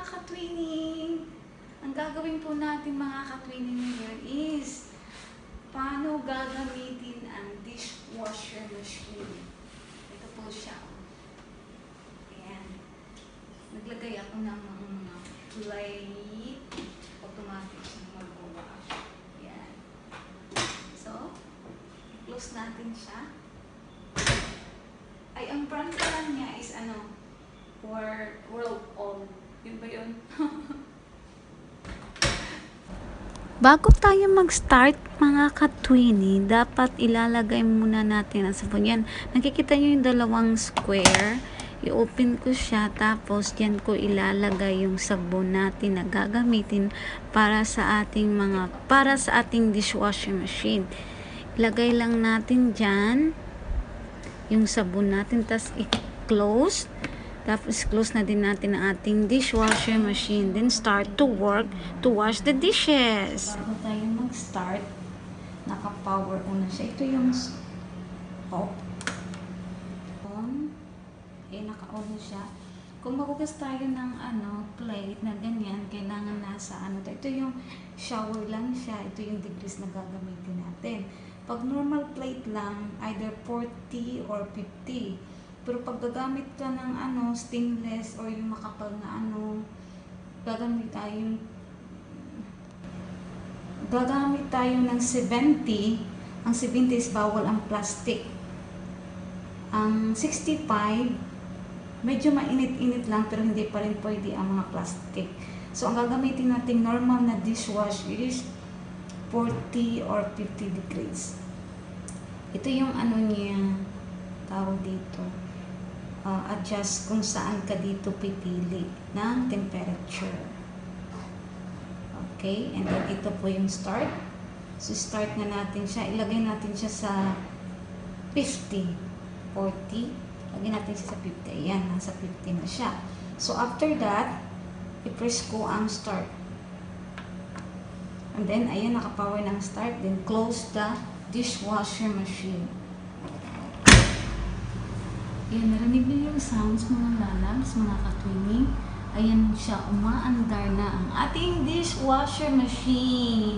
ka-twinning! Ang gagawin po natin mga ka-twinning ngayon is paano gagamitin ang dishwasher machine. Ito po siya. Ayan. Naglagay ako ng mga plate. Automatic siyang mag-wash. Ayan. So, close natin siya. Ay, ang brand lang niya is World On. Yun ba yun? Bago tayo mag-start mga ka-twinny, dapat ilalagay muna natin ang sabon. Yan, nakikita nyo yung dalawang square. I-open ko siya, tapos yan ko ilalagay yung sabon natin na gagamitin para sa ating dishwasher machine. Ilagay lang natin dyan yung sabon natin, tapos i-close. Tapos close na din natin ang ating dishwasher machine. Then start to work to wash the dishes. Bago tayo mag-start, naka-power on na siya. Ito yung off. On. Naka-on na siya. Kung magugas tayo ng plate na ganyan, kailangan nasa ito yung shower lang siya. Ito yung degrees na gagamitin natin. Pag normal plate lang, either 40 or 50. Pero pag gagamit ka ng stainless or yung makapal na gagamit tayo ng 70. Ang 70 is bawal ang plastic. Ang 65, medyo mainit-init lang pero hindi pa rin pwede ang mga plastic. So ang gagamitin natin normal na dishwash is 40 or 50 degrees. Ito yung niya, tawag dito. Adjust kung saan ka dito pipili ng temperature. Okay, and then ito po yung start. So start na natin siya. Ilagay natin siya sa 50, 40. Lagay natin siya sa 50. Ayan, nasa 50 na siya. So after that, i-press ko ang start. And then, ayan, nakapower ng start. Then close the dishwasher machine. Ayan, narinig niyo yung sounds mga lalabs, mga ka-twinning. Ayan siya, umaandar na ang ating dishwasher machine.